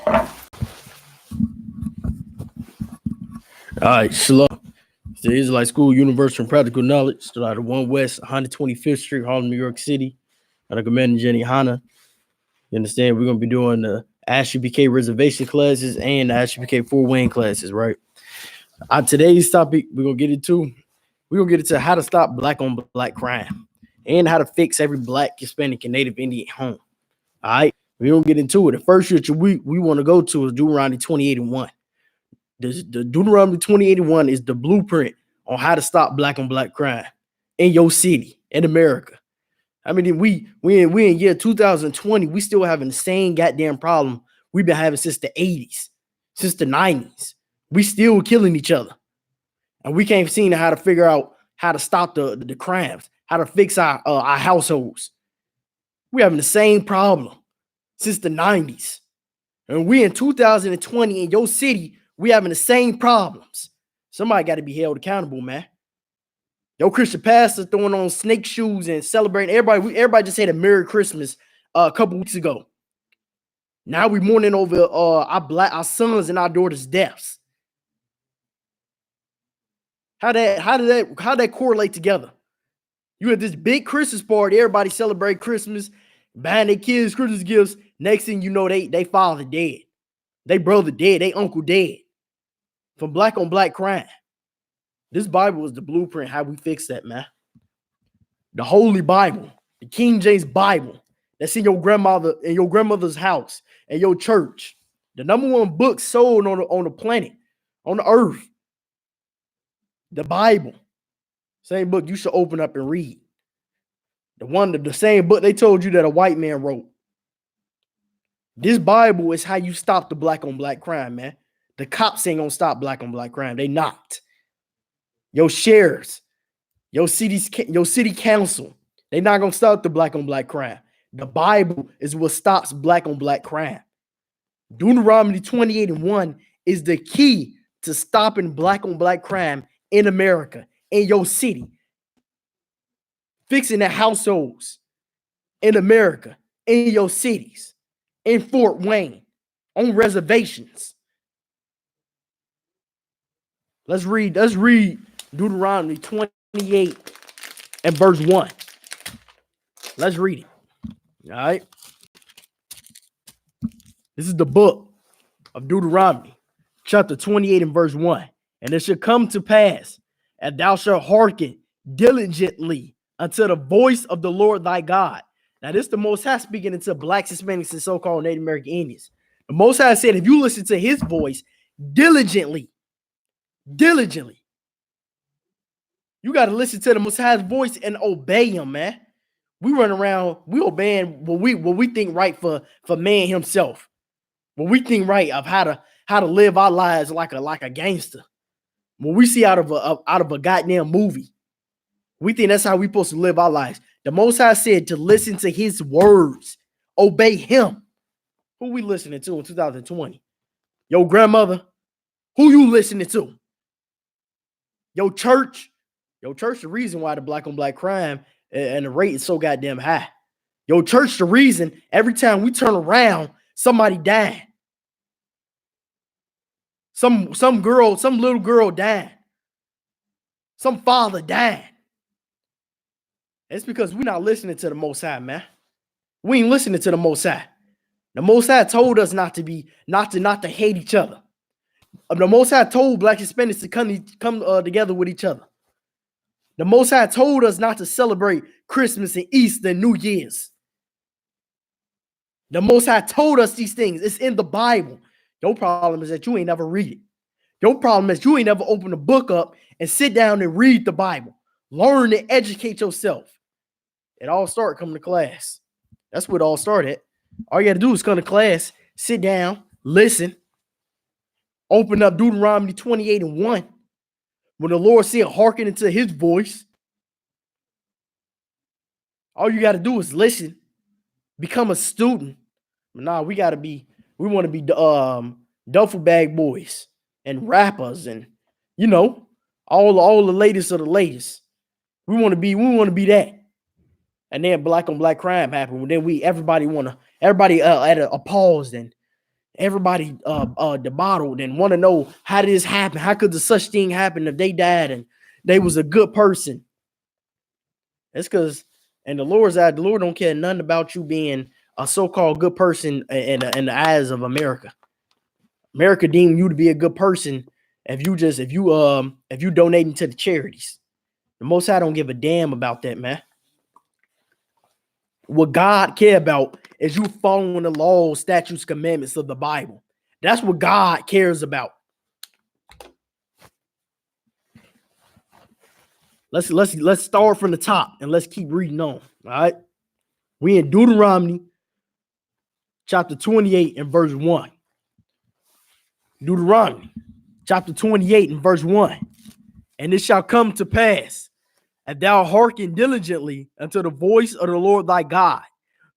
All right, Shalom. It's the Israelite School, Universal and Practical Knowledge. Still out of 1 West, 125th Street, Harlem, New York City. I recommend GEN.YAHANNA. You understand? We're going to be doing the I.S.U.P.K reservation classes and the I.S.U.P.K 4-win classes, right? Today's topic, we're going to get into how to stop black on black crime and how to fix every black, Hispanic, and Native Indian home. All right? We're going to get into it. The first scripture we want to go to is Deuteronomy 28:1. The Deuteronomy 28:1 is the blueprint on how to stop black on black crime in your city, in America. I mean, we in year 2020, we still having the same goddamn problem we've been having since the 80s, since the 90s. We still killing each other. And we can't seem how to figure out how to stop the crimes, how to fix our households. We having the same problem since the 90s. And we in 2020 in your city, we having the same problems. Somebody got to be held accountable, man. Yo, Christian pastor throwing on snake shoes and celebrating. Everybody just had a Merry Christmas a couple weeks ago. Now we mourning over our sons and our daughters' deaths. How that correlate together? You had this big Christmas party, everybody celebrate Christmas, buying their kids Christmas gifts. Next thing you know, they father dead, they brother dead, they uncle dead from black on black crime. This Bible is the blueprint how we fix that, man. The Holy Bible, the King James Bible that's in your grandmother's house and your church. The #1 book sold on the planet, on the earth. The Bible. Same book you should open up and read. The same book they told you that a white man wrote. This Bible is how you stop the black on black crime, man. The cops ain't gonna stop black on black crime. They not. Your sheriffs, your city council, they not gonna stop the black on black crime. The Bible is what stops black on black crime. Deuteronomy 28:1 is the key to stopping black on black crime in America, in your city. Fixing the households in America, in your cities, in Fort Wayne, on reservations. Let's read Deuteronomy 28 and verse 1. Let's read it. All right. This is the book of Deuteronomy, chapter 28 and verse 1. And it shall come to pass, and thou shalt hearken diligently unto the voice of the Lord thy God. Now, this is the Most High speaking into blacks, Hispanics, and so-called Native American Indians. The Most High said, if you listen to his voice diligently, you got to listen to the Most High's voice and obey him, man. We run around, we obeying what we think right for man himself. What we think right of how to live our lives like a gangster. What we see out of a goddamn movie. We think that's how we supposed to live our lives. The Most High said to listen to his words, obey him. Who we listening to in 2020? Your grandmother? Who you listening to? Your church? Your church the reason why the black on black crime and the rate is so goddamn high. Your church the reason every time we turn around, somebody died. Some little girl died. Some father died. It's because we're not listening to the Most High, man. We ain't listening to the Most High. The Most High told us not to hate each other. The Most High told black Hispanics to come together with each other. The Most High told us not to celebrate Christmas and Easter and New Year's. The Most High told us these things. It's in the Bible. Your problem is that you ain't never read it. Your problem is you ain't never opened the book up and sit down and read the Bible. Learn and educate yourself. It all started coming to class. That's what it all started. All you got to do is come to class, sit down, listen, open up Deuteronomy 28:1. When the Lord said, hearken into his voice, all you got to do is listen, become a student. But nah, we want to be duffel bag boys and rappers and, all the latest of the latest. We want to be that. And then black on black crime happened. Then everybody at a pause and Everybody debottled and want to know, how did this happen? How could the such thing happen if they died and they was a good person? It's because, and the Lord's out, the Lord don't care nothing about you being a so-called good person in the eyes of America. America deem you to be a good person if you donating to the charities. The Most High don't give a damn about that, man. What God care about is you following the laws, statutes, commandments of the Bible. That's what God cares about. Let's start from the top and let's keep reading on. All right. We in Deuteronomy chapter 28 and verse 1. Deuteronomy chapter 28 and verse 1. And it shall come to pass, if thou hearken diligently unto the voice of the Lord thy God,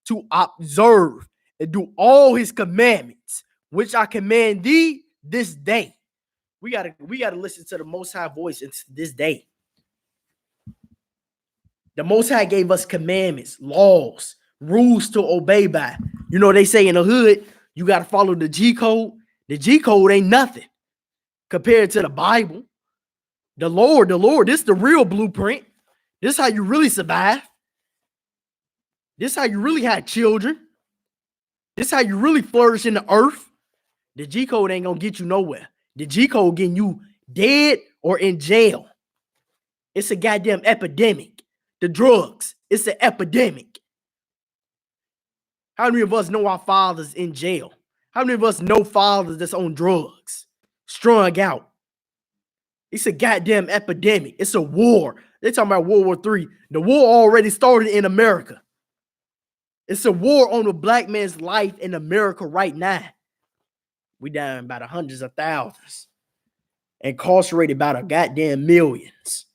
to observe and do all his commandments, which I command thee this day. We gotta listen to the Most High voice this day. The Most High gave us commandments, laws, rules to obey by. You know, they say in the hood, you got to follow the G code. The G code ain't nothing compared to the Bible. The Lord, this is the real blueprint. This is how you really survive. This is how you really had children. This is how you really flourish in the earth. The G code ain't going to get you nowhere. The G code getting you dead or in jail. It's a goddamn epidemic. The drugs, it's an epidemic. How many of us know our fathers in jail? How many of us know fathers that's on drugs, strung out? It's a goddamn epidemic. It's a war. They're talking about World War III. The war already started in America. It's a war on the black man's life in America right now. We down by the hundreds of thousands. Incarcerated by the goddamn millions.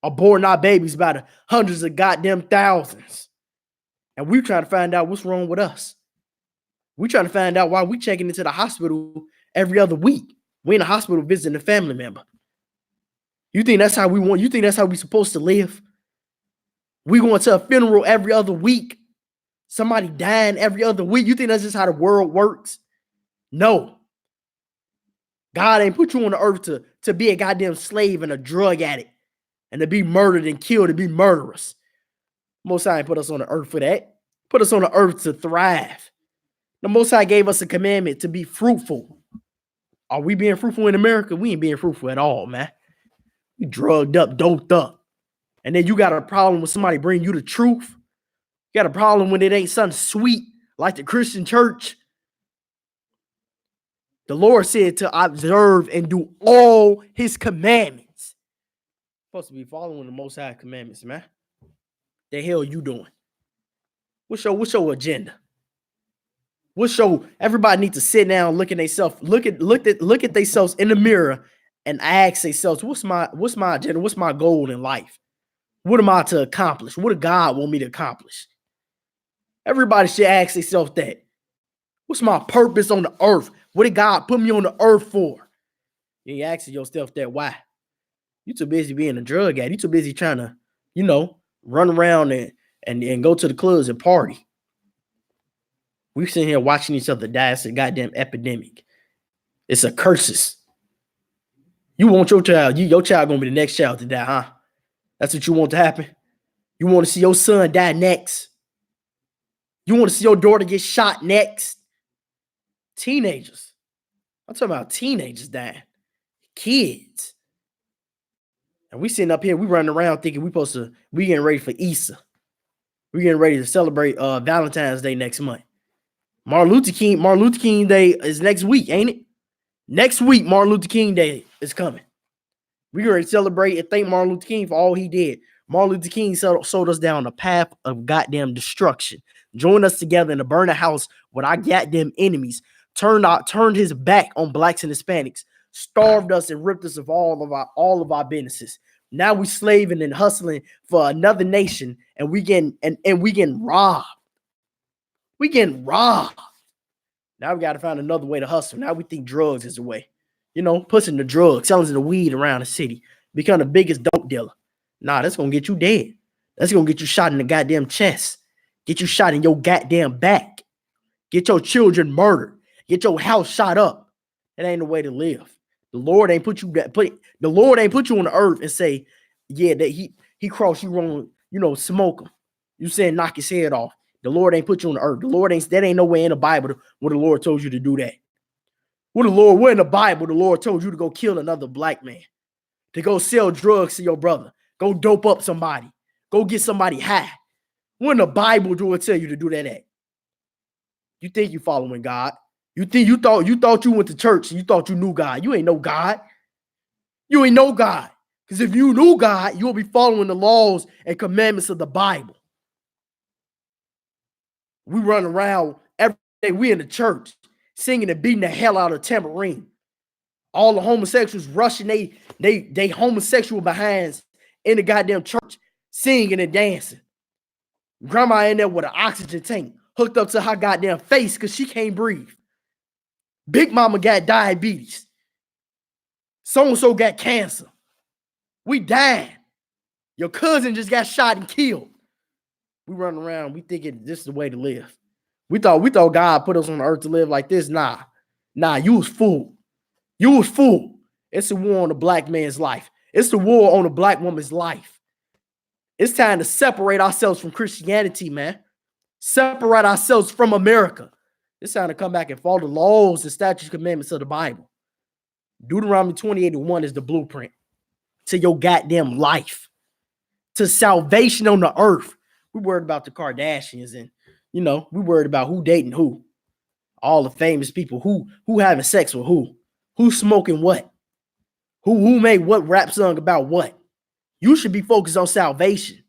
Aborting our babies by the hundreds of goddamn thousands. And we trying to find out what's wrong with us. We trying to find out why we checking into the hospital every other week. We in the hospital visiting a family member. You think that's how we want? You think that's how we supposed to live? We going to a funeral every other week. Somebody dying every other week. You think that's just how the world works? No. God ain't put you on the earth to be a goddamn slave and a drug addict and to be murdered and killed, to be murderers. Most High ain't put us on the earth for that. Put us on the earth to thrive. The Most High gave us a commandment to be fruitful. Are we being fruitful in America? We ain't being fruitful at all, man. We drugged up, doped up. And then you got a problem with somebody bringing you the truth. You got a problem when it ain't something sweet like the Christian church. The Lord said to observe and do all his commandments. Supposed to be following the Most High commandments, man. The hell you doing? What's your agenda? Everybody needs to sit down, look at themselves, look at themselves in the mirror and ask themselves, what's my agenda? What's my goal in life? What am I to accomplish? What does God want me to accomplish? Everybody should ask themselves that. What's my purpose on the earth? What did God put me on the earth for? You ain't asking yourself that. Why? You too busy being a drug addict. You too busy trying to, run around and go to the clubs and party. We sitting here watching each other die. It's a goddamn epidemic. It's a curses. You want your child, your child gonna be the next child to die, huh? That's what you want to happen. You want to see your son die next. You want to see your daughter get shot next. Teenagers. I'm talking about teenagers dying. Kids. And we sitting up here, we running around thinking we getting ready for Easter. We getting ready to celebrate Valentine's Day next month. Martin Luther King Day is next week, ain't it? Next week, Martin Luther King Day is coming. We're going to celebrate and thank Martin Luther King for all he did. Martin Luther King sold us down a path of goddamn destruction. Joined us together in a burning house with our goddamn enemies. Turned his back on blacks and Hispanics. Starved us and ripped us of all of our businesses. Now we slaving and hustling for another nation, and we getting robbed. We getting robbed. Now we got to find another way to hustle. Now we think drugs is the way. Pushing the drugs, selling the weed around the city, become the biggest dope dealer. Nah, that's going to get you dead. That's going to get you shot in the goddamn chest. Get you shot in your goddamn back. Get your children murdered. get your house shot up. That ain't the way to live. The Lord ain't put you the Lord ain't put you on the earth and say, yeah, that he crossed you wrong, smoke him. You saying knock his head off. The Lord ain't put you on the earth. The Lord that ain't nowhere in the Bible where the Lord told you to do that. Where in the Bible the Lord told you to go kill another black man, to go sell drugs to your brother, go dope up somebody, go get somebody high. Where in the Bible do it tell you to do that at? You think you following God? You thought you went to church and you thought you knew God. You ain't know God. You ain't know God. Because if you knew God, you'll be following the laws and commandments of the Bible. We run around every day. We in the church singing and beating the hell out of tambourine. All the homosexuals rushing they homosexual behinds in the goddamn church, singing and dancing. Grandma in there with an oxygen tank hooked up to her goddamn face because she can't breathe. Big mama got diabetes. So-and-so got cancer. We died. Your cousin just got shot and killed. We run around, we thinking this is the way to live. We thought God put us on the earth to live like this. Nah, you was fooled. You was fooled. It's a war on the black man's life. It's the war on the black woman's life. It's time to separate ourselves from Christianity, man. Separate ourselves from America. It's time to come back and follow the laws, the statutes, commandments of the Bible. Deuteronomy 28:1 is the blueprint to your goddamn life, to salvation on the earth. We worried about the Kardashians and, we worried about who dating who. All the famous people, who having sex with who smoking what, who made what rap song about what. You should be focused on salvation.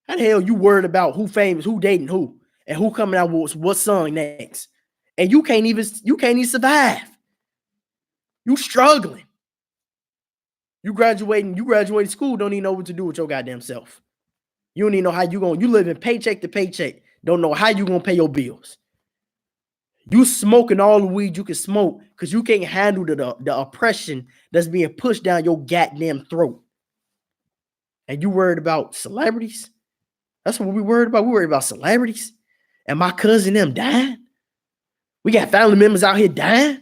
How the hell you worried about who famous, who dating who, and who coming out with what song next? And you can't even survive. You struggling. You graduating school, don't even know what to do with your goddamn self. You don't even know how you living paycheck to paycheck. Don't know how you gonna pay your bills. You smoking all the weed you can smoke because you can't handle the oppression that's being pushed down your goddamn throat. And you worried about celebrities? That's what we worried about. We worried about celebrities. And my cousin them dying. We got family members out here dying.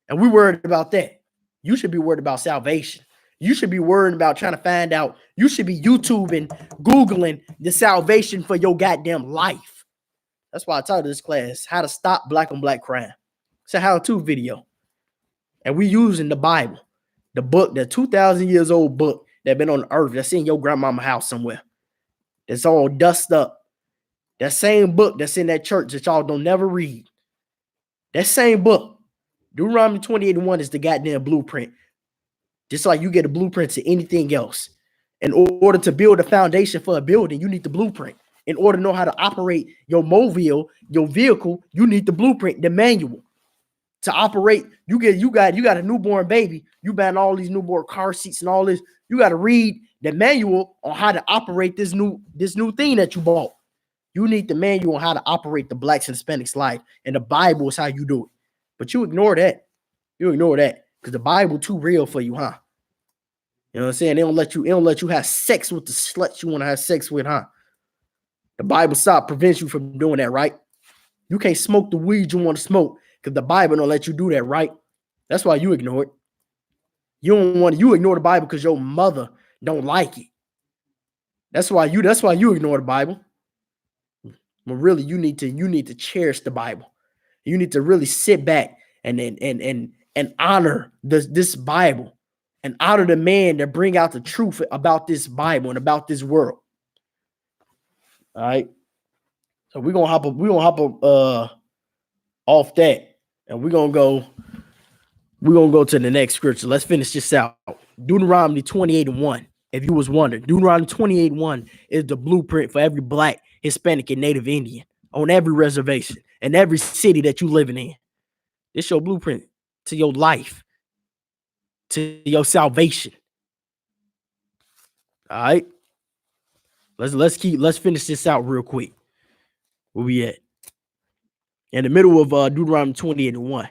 And we worried about that. You should be worried about salvation. You should be worried about trying to find out. You should be YouTubing, Googling the salvation for your goddamn life. That's why I taught this class, how to stop black on black crime. It's a how-to video. And we using the Bible, the book, the 2,000 years old book that been on the earth, that's in your grandmama's house somewhere. It's all dust up. That same book that's in that church that y'all don't never read. That same book, Deuteronomy 28:1 is the goddamn blueprint. Just like you get a blueprint to anything else. In order to build a foundation for a building, you need the blueprint. In order to know how to operate your mobile, your vehicle, you need the blueprint, the manual. To operate, you got a newborn baby. You buying all these newborn car seats and all this. You got to read the manual on how to operate this new thing that you bought. You need the manual on how to operate the blacks and Hispanics life, and the Bible is how you do it. But you ignore that. You ignore that because the Bible too real for you, huh? You know what I'm saying? They don't let you have sex with the sluts you want to have sex with, huh? The Bible prevents you from doing that, right? You can't smoke the weed you want to smoke because the Bible don't let you do that, right? That's why you ignore it. You ignore the Bible because your mother don't like it. That's why you ignore the Bible. But really, you need to cherish the Bible. You need to really sit back and honor this Bible and honor the man that bring out the truth about this Bible and about this world. All right. So we're gonna hop up off that, and we're gonna go to the next scripture. Let's finish this out. Deuteronomy 28:1. If you was wondering, Deuteronomy 28:1 is the blueprint for every black, Hispanic, and Native Indian on every reservation and every city that you living in. It's your blueprint to your life, to your salvation. All right. Let's finish this out real quick. Where we at? In the middle of Deuteronomy 28:1.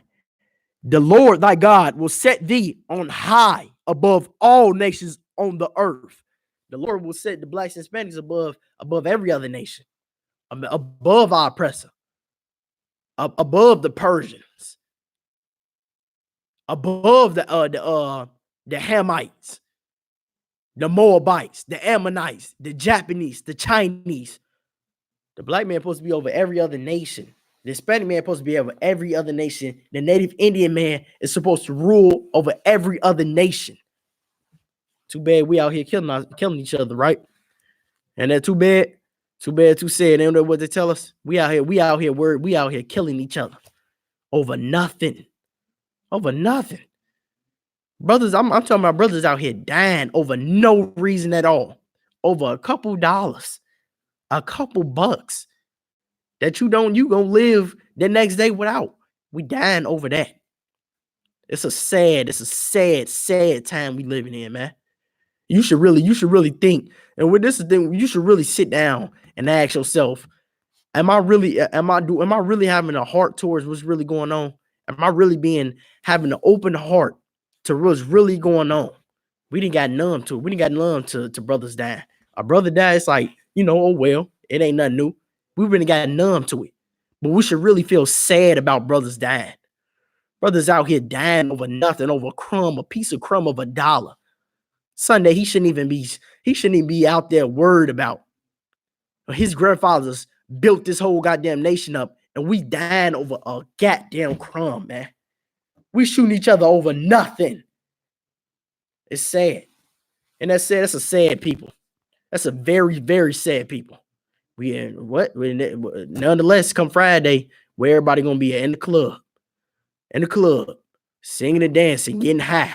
The Lord thy God will set thee on high above all nations on the earth. The Lord will set the blacks and Hispanics above every other nation, above our oppressor. above the Persians, above the Hamites, the Moabites, the Ammonites, the Japanese, the Chinese. The black man supposed to be over every other nation. The Hispanic man supposed to be over every other nation. The Native Indian man is supposed to rule over every other nation. Too bad we out here killing each other, right? And that too bad, too sad. They don't know what to tell us. We out here killing each other over nothing. Over nothing. Brothers, I'm talking about brothers out here dying over no reason at all. Over a couple dollars, a couple bucks that you gonna live the next day without. We dying over that. It's a sad time we living in, man. You should really think. And with this thing, you should really sit down and ask yourself, am I really having a heart towards what's really going on? Am I really having an open heart to what's really going on? We didn't got numb to it. We didn't got numb to brothers dying. Our brother died, it's like, oh well, it ain't nothing new. We really got numb to it. But we should really feel sad about brothers dying. Brothers out here dying over nothing, over a piece of crumb of $1. Sunday, he shouldn't even be out there worried about. His grandfathers built this whole goddamn nation up, and we dying over a goddamn crumb, man. We shooting each other over nothing. It's sad. And that's sad. That's a sad people. That's a very, very sad people. Nonetheless, come Friday, where everybody gonna be in the club, singing and dancing, getting high,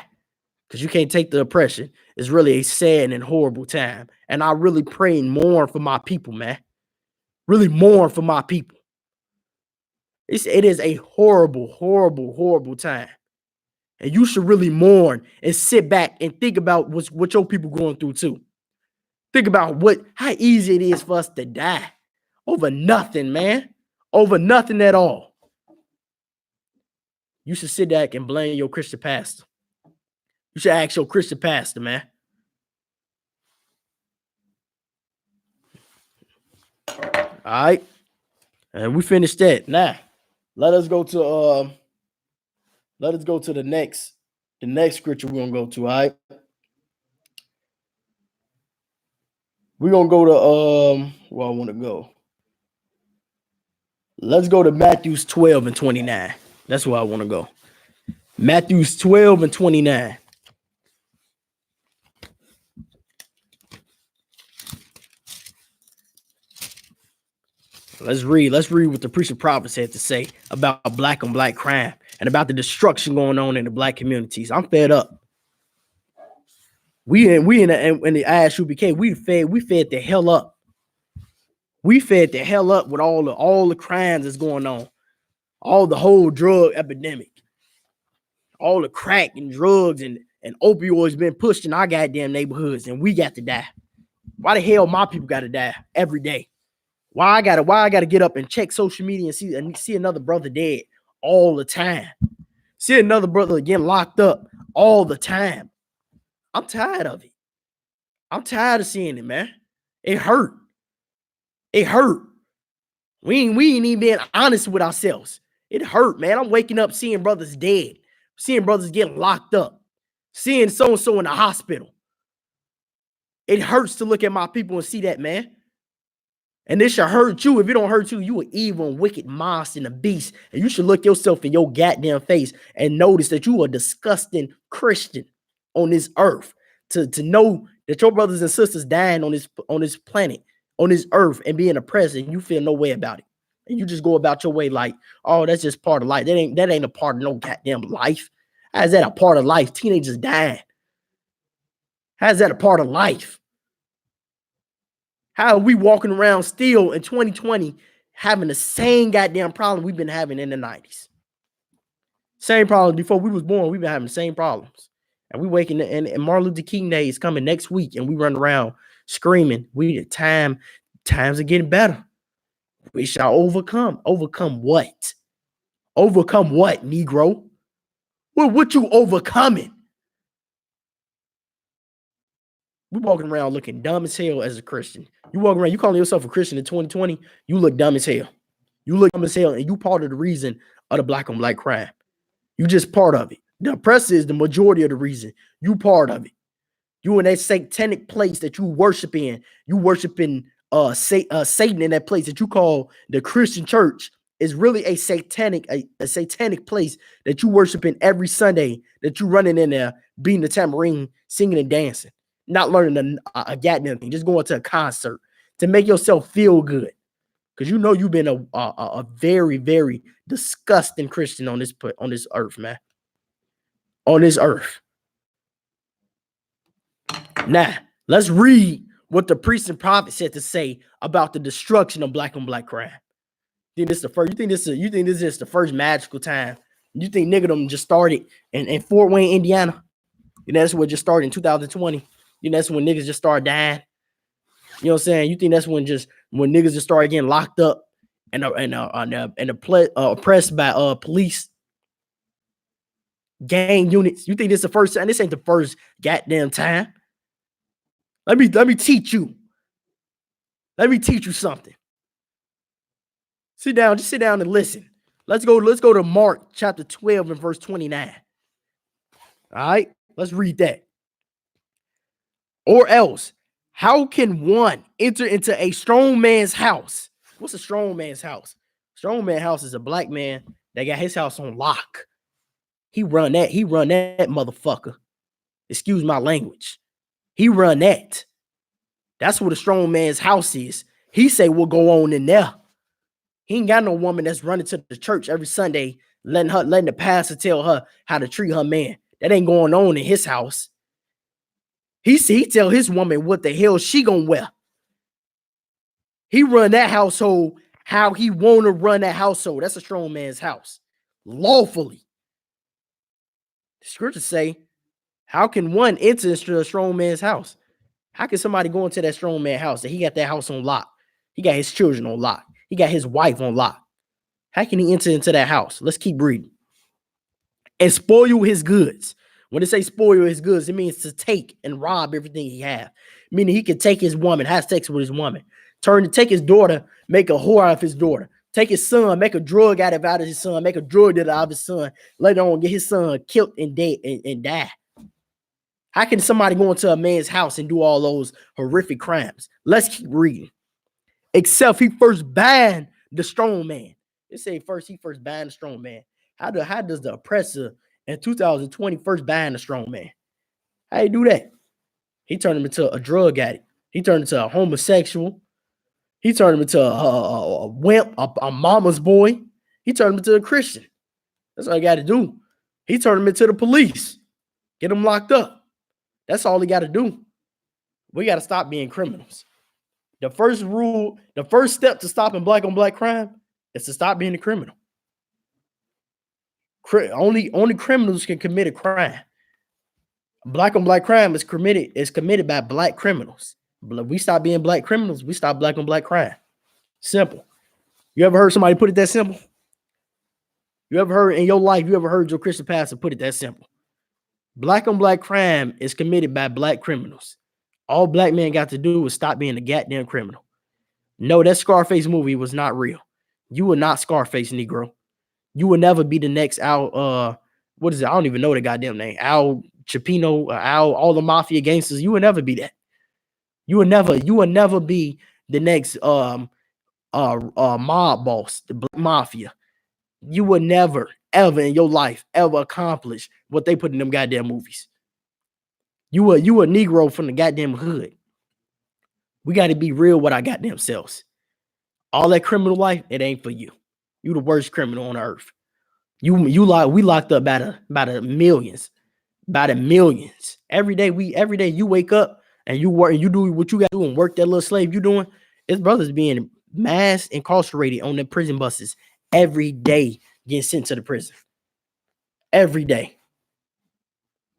because you can't take the oppression. It's really a sad and horrible time. And I really pray and mourn for my people, man. Really mourn for my people. It is a horrible, horrible, horrible time. And you should really mourn and sit back and think about what your people going through too. Think about how easy it is for us to die over nothing, man. Over nothing at all. You should sit back and blame your Christian pastor. You should ask your Christian pastor, man. All right. And we finished that. Now, let us go to the next scripture we're gonna go to. All right. We're gonna go to where I want to go. Let's go to Matthews 12 and 29. That's where I want to go. Matthews 12 and 29. Let's read what the priest and prophets had to say about black on black crime and about the destruction going on in the black communities. I'm fed up. We in the I.S.U.P.K. we fed the hell up. We fed the hell up with all the crimes that's going on, all the whole drug epidemic, all the crack and drugs and opioids been pushed in our goddamn neighborhoods, and we got to die. Why the hell my people got to die every day? Why I gotta get up and check social media and see another brother dead all the time? See another brother getting locked up all the time. I'm tired of it. I'm tired of seeing it, man. It hurt. It hurt. We ain't even being honest with ourselves. It hurt, man. I'm waking up seeing brothers dead, seeing brothers getting locked up, seeing so-and-so in the hospital. It hurts to look at my people and see that, man. And this should hurt you. If it don't hurt you, you an evil and wicked monster and a beast. And you should look yourself in your goddamn face and notice that you are a disgusting Christian on this earth. To know that your brothers and sisters dying on this planet, on this earth, and being oppressed, and you feel no way about it. And you just go about your way like, oh, that's just part of life. That ain't a part of no goddamn life. How is that a part of life? Teenagers dying. How is that a part of life? How are we walking around still in 2020 having the same goddamn problem we've been having in the 90s? Same problems before we was born. We've been having the same problems. And we waking and Martin Luther King Day is coming next week, and we run around screaming. Times are getting better. We shall overcome. Overcome what? Overcome what, Negro? What you overcoming? We walking around looking dumb as hell as a Christian. You walking around, you calling yourself a Christian in 2020, you look dumb as hell. You look dumb as hell, and you part of the reason of the black on black crime. You just part of it. The oppressor is the majority of the reason. You part of it. You in that satanic place that you worship in. You worshiping Satan in that place that you call the Christian church is really a satanic place that you worship in every Sunday, that you running in there, beating the tambourine, singing and dancing, not learning a goddamn thing, just going to a concert to make yourself feel good. Because you know you've been a very, very disgusting Christian on this earth, man. On this earth. Now, let's read what the priest and prophet said to say about the destruction of black on black crime. You think this is the first? You think this is the first magical time? You think nigga just started in Fort Wayne, Indiana? You know that's what just started in 2020. You know that's when niggas just started dying. You know what I'm saying? You think that's when niggas just started getting locked up and oppressed by police gang units? You think this is the first time? This ain't the first goddamn time. Let me teach you. Let me teach you something. Sit down, just sit down and listen. Let's go to Mark chapter 12 and verse 29. All right, let's read that. Or else, how can one enter into a strong man's house? What's a strong man's house? Strong man's house is a black man that got his house on lock. He run that motherfucker. Excuse my language. He run that. That's what a strong man's house is. He say what go on in there. He ain't got no woman that's running to the church every Sunday, letting the pastor tell her how to treat her man. That ain't going on in his house. He tell his woman what the hell she gonna wear. He run that household how he wanna run that household. That's a strong man's house. Lawfully. The scriptures say, how can one enter into a strong man's house? How can somebody go into that strong man's house that he got that house on lock? He got his children on lock. He got his wife on lock. How can he enter into that house? Let's keep reading. And spoil his goods. When they say spoil his goods, it means to take and rob everything he have. Meaning he can take his woman, have sex with his woman, take his daughter, make a whore out of his daughter, take his son, make a drug out of his son, make a drug dealer out of his son, later on get his son killed and dead and die. How can somebody go into a man's house and do all those horrific crimes? Let's keep reading. Except he first bind the strong man. It say he first bind the strong man. How does the oppressor in 2020 first bind the strong man? How you do that? He turned him into a drug addict. He turned into a homosexual. He turned him into a wimp, a mama's boy. He turned him into a Christian. That's all he got to do. He turned him into the police. Get him locked up. That's all he got to do. We got to stop being criminals. The first step to stopping black on black crime is to stop being a criminal. Only criminals can commit a crime. Black on black crime is committed by black criminals. We stop being black criminals, we stop black on black crime. Simple. You ever heard somebody put it that simple? You ever heard in your life, you ever heard your Christian pastor put it that simple? Black on black crime is committed by black criminals. All black men got to do was stop being a goddamn criminal. No, that Scarface movie was not real. You were not Scarface, Negro. You will never be the next Al, what is it? I don't even know the goddamn name. Al Chipino, all the mafia gangsters. You will never be that. You will never be the next mob boss, the black mafia. You will never, ever in your life, ever accomplish what they put in them goddamn movies. You a Negro from the goddamn hood. We got to be real with our goddamn selves. All that criminal life, it ain't for you. You the worst criminal on earth. We locked up by the millions. By the millions. Every day you wake up and you work and you do what you got to do and work that little slave you doing. His brothers being mass incarcerated on the prison buses every day, getting sent to the prison. Every day.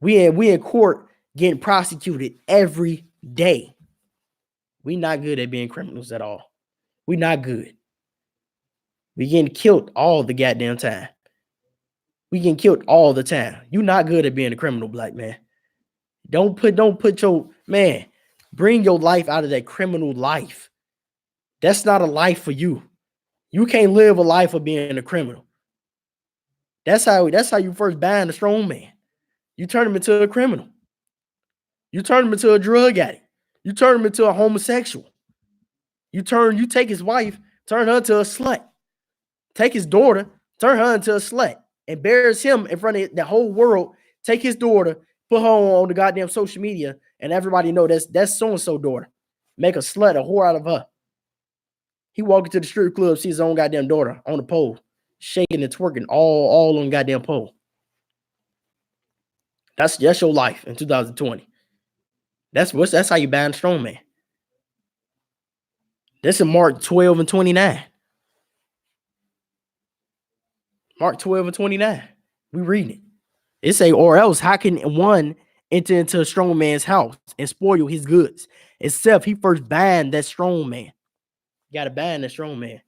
We in court getting prosecuted every day. We not good at being criminals at all. We not good. We getting killed all the goddamn time. We getting killed all the time. You not good at being a criminal, black man. Don't put your man. Bring your life out of that criminal life. That's not a life for you. You can't live a life of being a criminal. That's how you first ban a strong man. You turn him into a criminal. You turn him into a drug addict. You turn him into a homosexual. You take his wife, turn her into a slut. Take his daughter, turn her into a slut. Embarrass him in front of the whole world. Take his daughter, put her on the goddamn social media, and everybody know that's so-and-so daughter. Make a slut, a whore out of her. He walk into the strip club, see his own goddamn daughter on the pole, shaking and twerking all on the goddamn pole. That's your life in 2020. That's how you ban a strong man. This is Mark 12 and 29. Mark 12 and 29. We reading it. It say, or else how can one enter into a strong man's house and spoil his goods, except he first bind that strong man? You got to bind that strong man.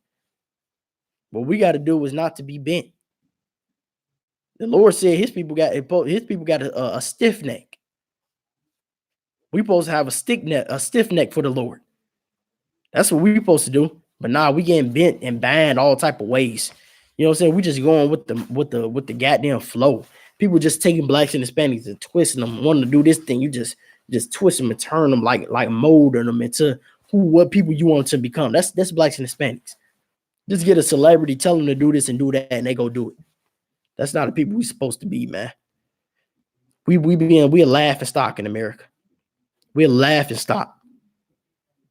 What we got to do is not to be bent. The Lord said his people got a stiff neck. We supposed to have a stiff neck for the Lord. That's what we supposed to do. But nah, we getting bent and banned all type of ways. You know what I'm saying? We just going with the goddamn flow. People just taking blacks and Hispanics and twisting them, wanting to do this thing. You just twist them and turn them like molding them into what people you want to become. That's blacks and Hispanics. Just get a celebrity, tell them to do this and do that, and they go do it. That's not the people we supposed to be, man. We a laughing stock in America. We're a laughing stock.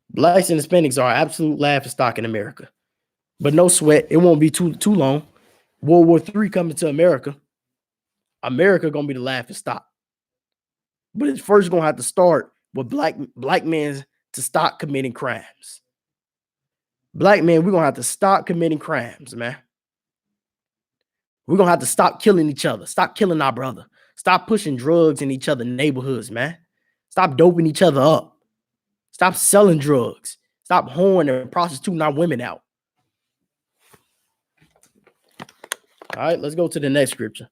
Blacks and Hispanics are absolute laughing stock in America. But no sweat, it won't be too long. World War III coming to America. America gonna be the laughing stock. But it's first gonna have to start with black men to stop committing crimes. Black men, we're gonna have to stop committing crimes, man. We're gonna have to stop killing each other. Stop killing our brother. Stop pushing drugs in each other's neighborhoods, man. Stop doping each other up. Stop selling drugs. Stop whoring and prostituting our women out. All right, let's go to the next scripture.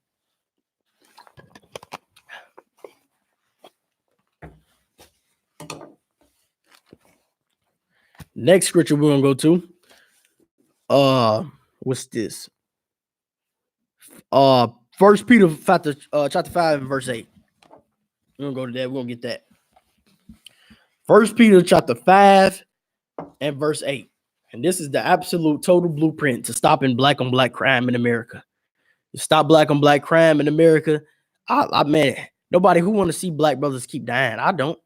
Next scripture we're gonna go to. What's this? First Peter chapter 5 and verse 8. We're gonna go to that. We're gonna get that. First Peter chapter 5 and verse 8. And this is the absolute total blueprint to stopping black on black crime in America. You stop black on black crime in America. Man, nobody who want to see black brothers keep dying. I don't.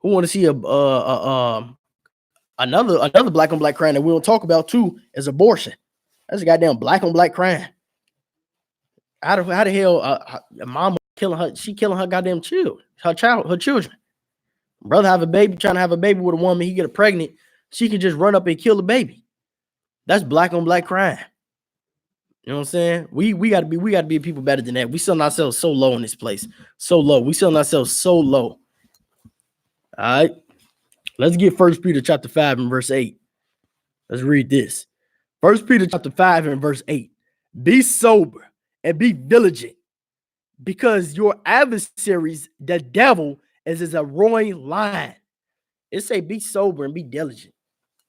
Who want to see another black on black crime that we don't talk about too is abortion. That's a goddamn black on black crime. How the hell a mama killing her goddamn her children. Brother have a baby, trying to have a baby with a woman, he get her pregnant, she can just run up and kill the baby. That's black on black crime. You know what I'm saying? We gotta be people better than that. We selling ourselves so low in this place. So low. We selling ourselves so low. All right. Let's get First Peter chapter 5 and verse 8. Let's read this. First Peter chapter 5 and verse 8. Be sober and be diligent, because your adversaries, the devil, is a roaring lion. It say be sober and be diligent.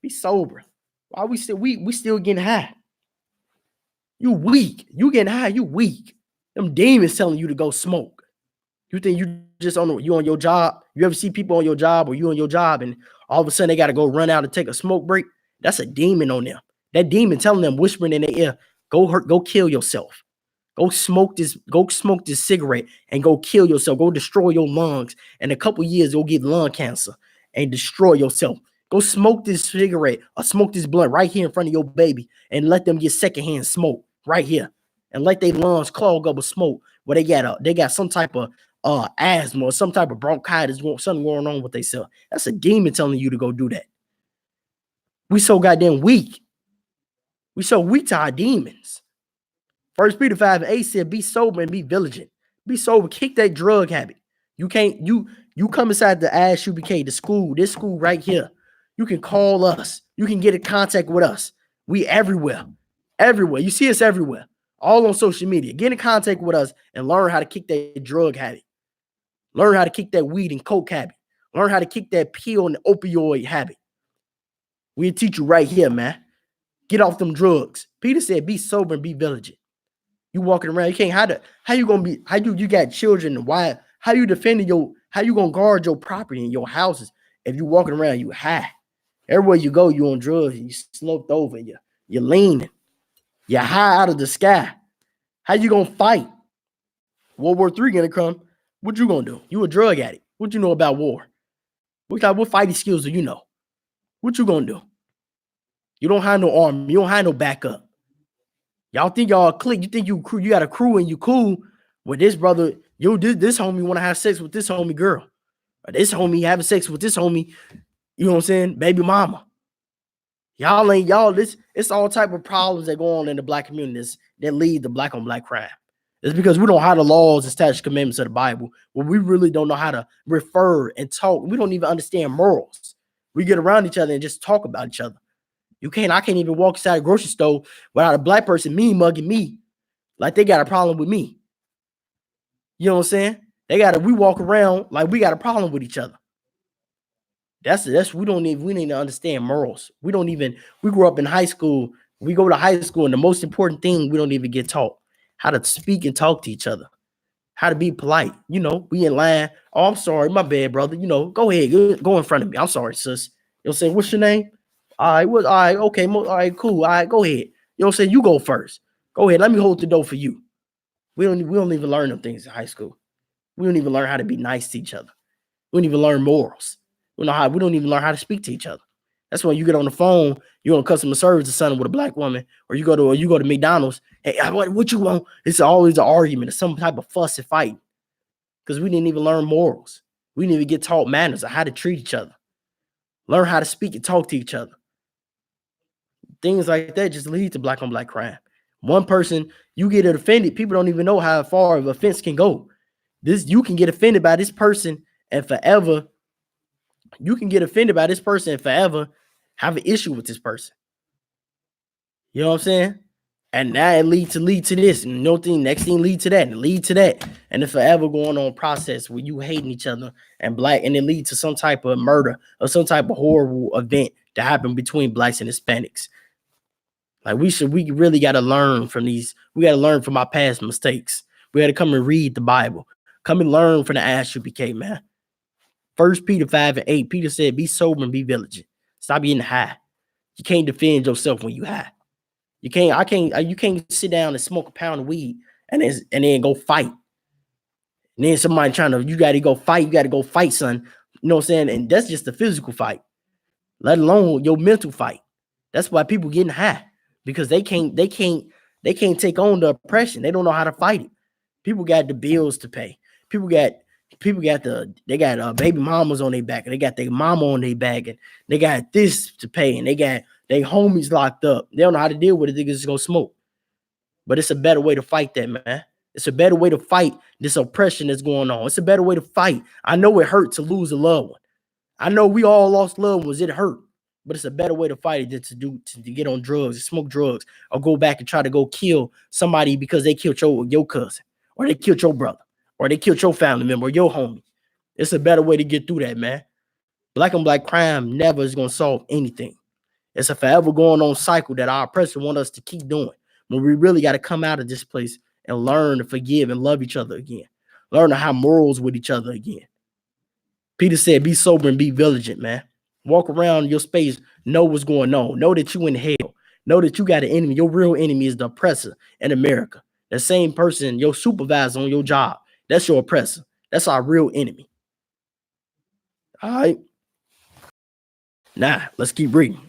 Be sober. Why we still getting high? You weak. You getting high, you weak. Them demons telling you to go smoke. You think you just on your job? You ever see people on your job or you on your job and all of a sudden they got to go run out and take a smoke break? That's a demon on them. That demon telling them, whispering in their ear, go kill yourself. Go smoke this cigarette and go kill yourself. Go destroy your lungs. In a couple years, you'll get lung cancer and destroy yourself. Go smoke this cigarette or smoke this blunt right here in front of your baby and let them get secondhand smoke right here. And let their lungs clog up with smoke where they got some type of asthma or some type of bronchitis, something going on with themselves. That's a demon telling you to go do that. We so goddamn weak. We so weak to our demons. First Peter 5 and 8 said, be sober and be vigilant. Be sober. Kick that drug habit. You can't, you come inside the I.S.U.P.K, this school right here. You can call us. You can get in contact with us. We everywhere. Everywhere. You see us everywhere. All on social media. Get in contact with us and learn how to kick that drug habit. Learn how to kick that weed and coke habit. Learn how to kick that pill and opioid habit. We'll teach you right here, man. Get off them drugs. Peter said, be sober and be vigilant. You walking around, you can't, how you gonna be, you got children, why, how you defending how you gonna guard your property and your houses if you walking around, you high. Everywhere you go, you on drugs, you sloped over, you're leaning, you're high out of the sky. How you gonna fight? World War III gonna come. What you gonna do? You a drug addict. What you know about war? What fighting skills do you know? What you gonna do? You don't have no army. You don't have no backup. Y'all think y'all click. You think you got a crew and you cool with this brother. This homie want to have sex with this homie girl. Or this homie having sex with this homie, you know what I'm saying? Baby mama. It's all type of problems that go on in the black communities that lead to black on black crime. It's because we don't have the laws and statute commandments of the Bible. Well, we really don't know how to refer and talk. We don't even understand morals. We get around each other and just talk about each other. I can't even walk inside a grocery store without a black person mugging me like they got a problem with me. You know what I'm saying? We walk around like we got a problem with each other. We need to understand morals. We grew up in high school. We go to high school, and the most important thing we don't even get taught how to speak and talk to each other, how to be polite. We in line. Oh, I'm sorry, my bad, brother. Go ahead, go in front of me. I'm sorry, sis. You know what I'm saying? What's your name? All right, okay, all right, cool. All right, go ahead. You know what I'm saying? You go first. Go ahead. Let me hold the door for you. We don't even learn them things in high school. We don't even learn how to be nice to each other. We don't even learn morals. We don't even learn how to speak to each other. That's when you get on the phone, you're on customer service or something with a black woman, or you go to McDonald's. Hey, what you want? It's always an argument, it's some type of fuss and fight. Because we didn't even learn morals. We didn't even get taught manners of how to treat each other. Learn how to speak and talk to each other. Things like that just lead to black on black crime. One person, you get offended, people don't even know how far of offense can go. You can get offended by this person and forever. You can get offended by this person and forever have an issue with this person. You know what I'm saying? And now it lead to this, and next thing lead to that, and lead to that, and it's forever going on process where you hating each other and it lead to some type of murder or some type of horrible event to happen between blacks and Hispanics. Like we really got to learn from these. We got to learn from our past mistakes. We got to come and read the Bible. Come and learn from the I.S.U.P.K, man. 1 Peter 5:8, Peter said, be sober and be vigilant. Stop getting high. You can't defend yourself when you high. You can't sit down and smoke a pound of weed and then go fight. And then somebody you got to go fight, son. You know what I'm saying? And that's just the physical fight, let alone your mental fight. That's why people getting high, because they can't take on the oppression. They don't know how to fight it. People got the bills to pay. People got baby mamas on their back, and they got their mama on their back, and they got this to pay, and they got their homies locked up. They don't know how to deal with it. They just go smoke. But it's a better way to fight that, man. It's a better way to fight this oppression that's going on. It's a better way to fight. I know it hurt to lose a loved one. I know we all lost loved ones. It hurt. But it's a better way to fight it than to get on drugs, smoke drugs, or go back and try to go kill somebody because they killed your cousin, or they killed your brother, or they killed your family member, or your homie. It's a better way to get through that, man. Black on black crime never is going to solve anything. It's a forever going on cycle that our oppressor want us to keep doing. When we really got to come out of this place and learn to forgive and love each other again. Learn to have morals with each other again. Peter said, be sober and be vigilant, man. Walk around your space, know what's going on. Know that you in hell. Know that you got an enemy. Your real enemy is the oppressor in America. The same person, your supervisor on your job, that's your oppressor. That's our real enemy. All right. Now, let's keep reading.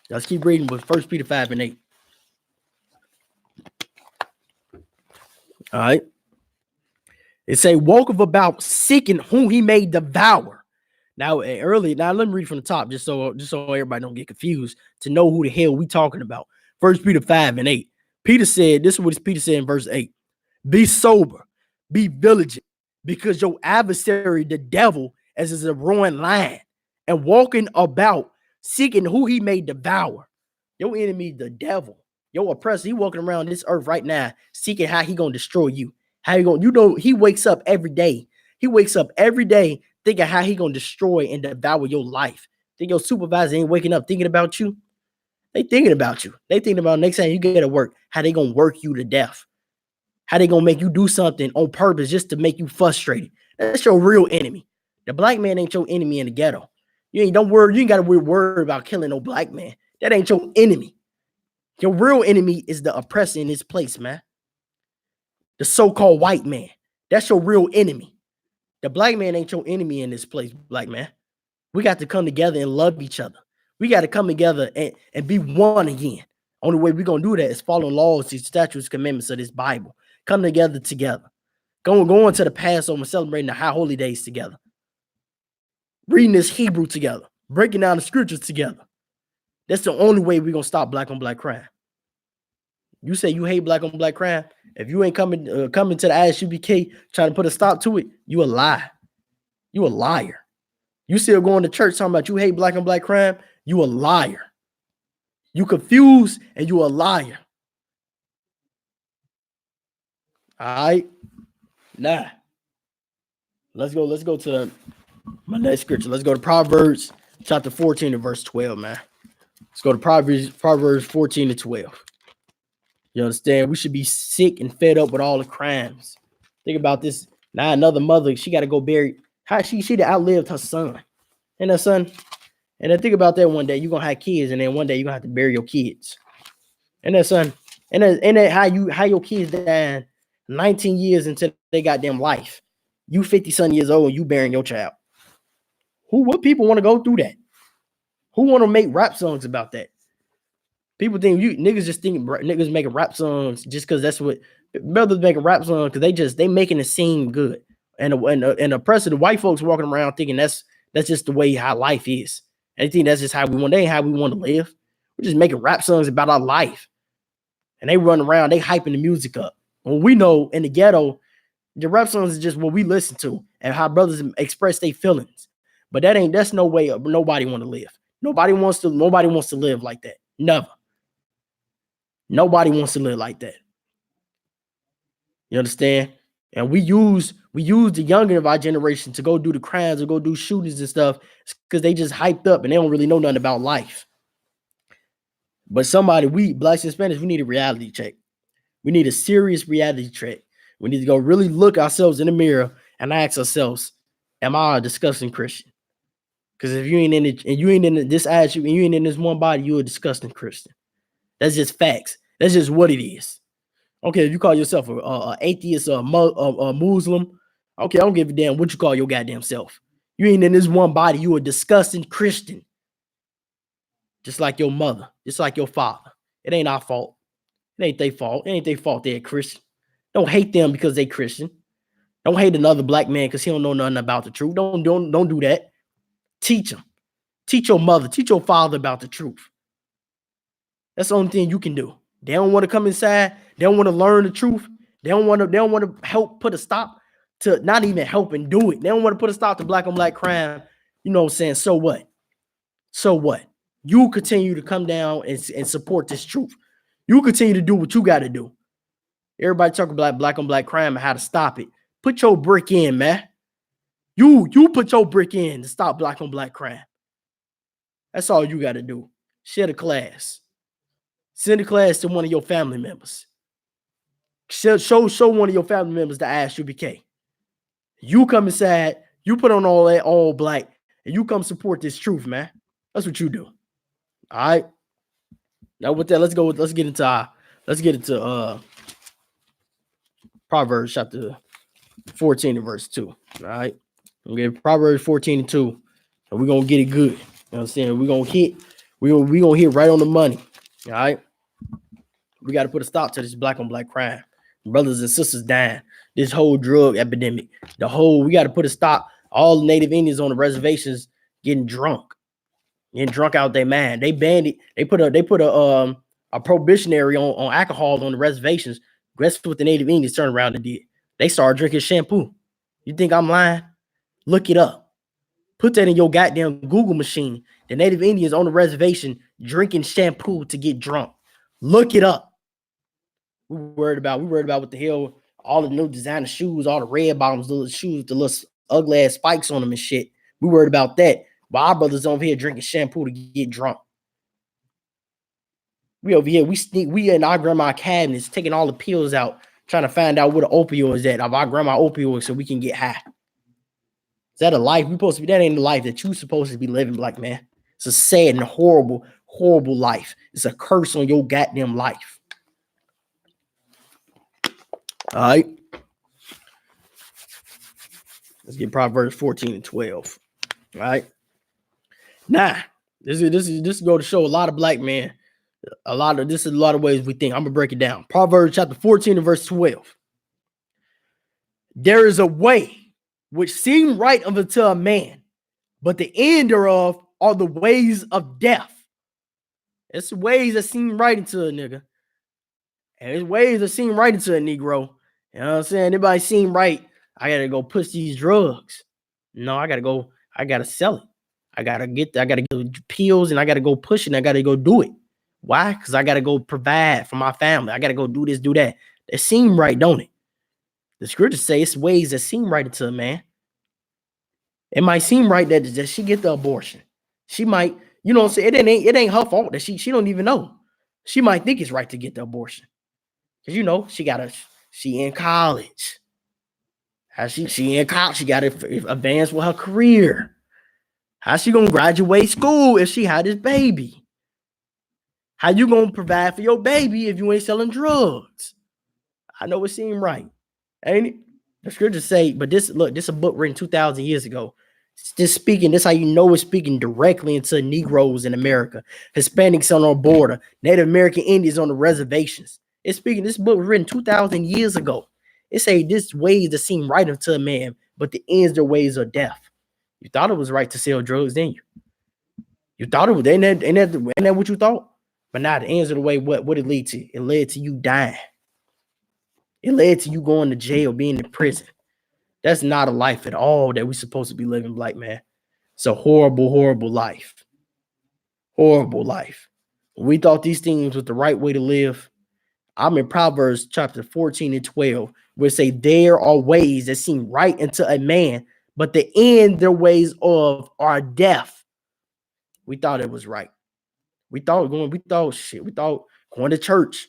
Let's keep reading with 1 Peter 5:8. All right. It say, walketh about seeking whom he may devour. Now, let me read from the top, just so everybody don't get confused, to know who the hell we talking about. 1 Peter 5:8. Peter said, this is what Peter said in verse 8. Be sober, be vigilant, because your adversary, the devil, as is a roaring lion, and walking about, seeking who he may devour. Your enemy, the devil, your oppressor, he walking around this earth right now, seeking how he gonna destroy you. How he gonna, he wakes up every day. He wakes up every day thinking how he gonna destroy and devour your life. Think your supervisor ain't waking up thinking about you? They thinking about you. They thinking about next time you get to work, how they gonna work you to death. How they gonna make you do something on purpose just to make you frustrated. That's your real enemy. The black man ain't your enemy in the ghetto. You ain't gotta worry about killing no black man. That ain't your enemy. Your real enemy is the oppressor in this place, man. The so-called white man. That's your real enemy. The black man ain't your enemy in this place, black man. We got to come together and love each other. We got to come together and be one again. Only way we're going to do that is following laws, these statutes, commandments of this Bible. Come together. Going to the Passover and celebrating the high holy days together. Reading this Hebrew together. Breaking down the scriptures together. That's the only way we're going to stop black on black crime. You say you hate black on black crime. If you ain't coming to the I.S.U.P.K trying to put a stop to it, you a lie. You a liar. You still going to church talking about you hate black on black crime, you a liar. You confused and you a liar. All right. Nah. Let's go to my next scripture. Let's go to Proverbs chapter 14 and verse 12, man. Let's go to Proverbs 14 and 12. You understand? We should be sick and fed up with all the crimes. Think about this. Now another mother, she got to go bury. How she'd outlived her son. And her son. And then think about that one day. You're going to have kids, and then one day you're going to have to bury your kids. And that son. And that how your kids died 19 years into their goddamn life. You 50-some years old and you burying your child. What people want to go through that? Who want to make rap songs about that? People think niggas just think niggas making rap songs just because that's what brothers making rap songs because they making it seem good. And the press of the white folks walking around thinking that's just the way how life is. And they think that's just how we want. They ain't how we want to live. We're just making rap songs about our life. And they run around, they hyping the music up. When we know in the ghetto, the rap songs is just what we listen to and how brothers express their feelings. But that's no way nobody want to live. Nobody wants to live like that. Never. Nobody wants to live like that. You understand? And we use the younger of our generation to go do the crimes or go do shootings and stuff because they just hyped up and they don't really know nothing about life. But we blacks and Spanish, we need a reality check. We need a serious reality check. We need to go really look ourselves in the mirror and ask ourselves, am I a disgusting Christian? Because if you ain't in it and you ain't in this attitude and you ain't in this one body, you're a disgusting Christian. That's just facts. That's just what it is. Okay, if you call yourself a atheist or a Muslim, okay, I don't give a damn what you call your goddamn self. You ain't in this one body. You a disgusting Christian. Just like your mother, just like your father. It ain't our fault. It ain't their fault. It ain't their fault they're Christian. Don't hate them because they Christian. Don't hate another black man because he don't know nothing about the truth. Don't do that. Teach them. Teach your mother. Teach your father about the truth. That's the only thing you can do. They don't want to come inside. They don't want to learn the truth. They don't want to help put a stop to not even help and do it. They don't want to put a stop to black on black crime. You know what I'm saying? So what? So what? You continue to come down and support this truth. You continue to do what you got to do. Everybody talking about black on black crime and how to stop it. Put your brick in, man. You put your brick in to stop black on black crime. That's all you got to do. Share the class. Send the class to one of your family members. Show one of your family members the I.S.U.P.K. You come inside, you put on all that all black, and you come support this truth, man. That's what you do. All right. Now with that, let's get into Proverbs chapter 14 and verse 2. All right. Okay, Proverbs 14 and 2. And we're gonna get it good. You know what I'm saying? We're gonna hit right on the money. All right. We got to put a stop to this black on black crime. Brothers and sisters dying. This whole drug epidemic. We got to put a stop. All the Native Indians on the reservations getting drunk out their mind. They banned it. They put a prohibitionary on alcohol on the reservations. Guess what the Native Indians turned around and did? They started drinking shampoo. You think I'm lying? Look it up. Put that in your goddamn Google machine. The Native Indians on the reservation drinking shampoo to get drunk. Look it up. We worried about what the hell, all the new designer shoes, all the red bottoms, the shoes, the little ugly ass spikes on them and shit. We, We worried about that. While our brothers over here drinking shampoo to get drunk. Look it up. Put that in your goddamn Google machine. The Native Indians on the reservation drinking shampoo to get drunk. Look it up. We worried about that. While our brothers over here drinking shampoo to get drunk. Look it up. We over here, we in our grandma cabinets taking all the pills out, trying to find out what an opioid is at of our grandma opioid so we can get high. Is that a life we supposed to be? That ain't the life that you supposed to be living, black man. It's a sad and horrible, horrible life. It's a curse on your goddamn life. All right. Let's get Proverbs 14 and 12. All right. Nah, this go to show a lot of black men. This is a lot of ways we think. I'm gonna break it down. Proverbs chapter 14 and verse 12. There is a way which seem right unto a man, but the end thereof are the ways of death. It's ways that seem right into a nigga. And it's ways that seem right into a Negro. You know what I'm saying? Everybody seem right. I gotta go push these drugs. No, I gotta sell it. I gotta get the pills and I gotta go push it and I gotta go do it. Why? Because I gotta go provide for my family. I gotta go do this, do that. It seem right, don't it? The scriptures say it's ways that seem right to a man. It might seem right that she get the abortion. She might, you know what I'm saying? It ain't her fault that she don't even know. She might think it's right to get the abortion. Because you know, she in college. How she in college, she gotta advance with her career. How she gonna graduate school if she had this baby? How you gonna provide for your baby if you ain't selling drugs? I know it seemed right, ain't it? The scriptures say, but this is a book written 2,000 years ago. This speaking, this how you know it's speaking directly into Negroes in America, Hispanics on our border, Native American Indians on the reservations. It's speaking, this book was written 2,000 years ago. It say this ways that seem right unto a man, but the ends their ways are death. You thought it was right to sell drugs, didn't you? You thought it was, ain't that what you thought? But now the ends of the way, what it lead to? It led to you dying. It led to you going to jail, being in prison. That's not a life at all that we're supposed to be living, black man. It's a horrible, horrible life. Horrible life. We thought these things was the right way to live. I'm in Proverbs chapter 14 and 12, where it say, there are ways that seem right unto a man, but the end their ways of are death. We thought it was right. We thought going to church.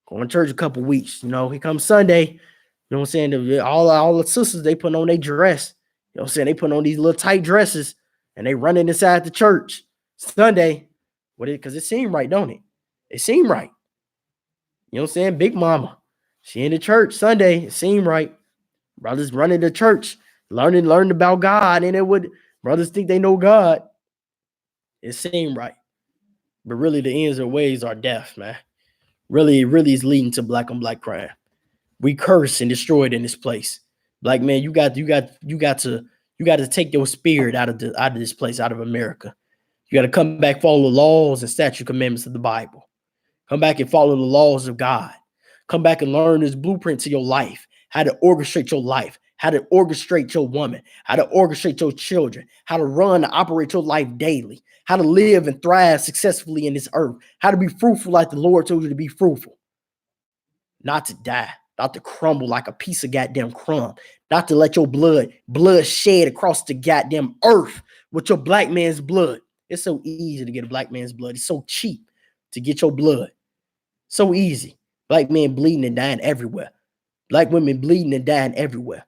Going to church a couple weeks. You know, here comes Sunday. You know what I'm saying? All the sisters, they put on their dress. You know what I'm saying? They put on these little tight dresses and they running inside the church. Sunday, because it seemed right, don't it? It seemed right. You know what I'm saying? Big mama, she in the church Sunday. It seemed right. Brothers running the church, learning about God, and it would brothers think they know God. It seemed right, but really the ends of ways are death, man. Really is leading to black on black crime. We curse and destroyed in this place. Black man, you got to take your spirit out of this place, out of America. You got to come back, follow the laws and statute commandments of the Bible. Come back and follow the laws of God. Come back and learn this blueprint to your life, how to orchestrate your life, how to orchestrate your woman, how to orchestrate your children, how to run and operate your life daily, how to live and thrive successfully in this earth, how to be fruitful like the Lord told you to be fruitful. Not to die, not to crumble like a piece of goddamn crumb, not to let your blood shed across the goddamn earth with your black man's blood. It's so easy to get a black man's blood. It's so cheap to get your blood. So easy. Black men bleeding and dying everywhere. Black women bleeding and dying everywhere.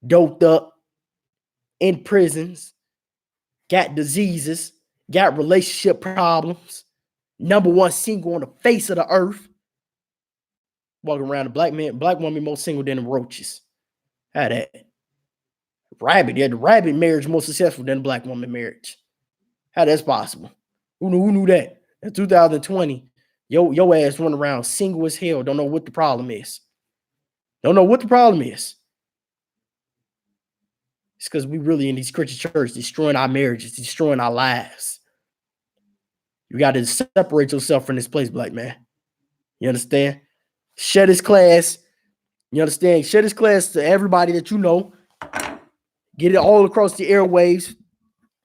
Doped up, in prisons, got diseases, got relationship problems, number one single on the face of the earth. Walking around, a black woman more single than the roaches. How that? The rabbit marriage more successful than the black woman marriage. How that's possible? Who knew that? In 2020, your ass run around single as hell. Don't know what the problem is. Don't know what the problem is. It's because we really in these Christian churches destroying our marriages, destroying our lives. You got to separate yourself from this place, black man. You understand? Share this class. You understand? Share this class to everybody that you know. Get it all across the airwaves.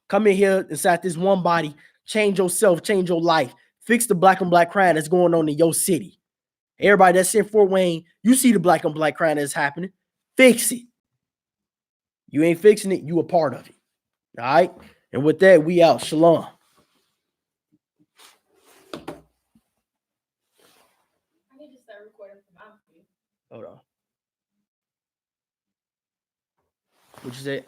Come in here inside this one body. Change yourself. Change your life. Fix the black on black crime that's going on in your city. Everybody that's in Fort Wayne, you see the black on black crime that's happening. Fix it. You ain't fixing it, you a part of it. All right? And with that, we out. Shalom. just start recording from my view. Hold on. What you say?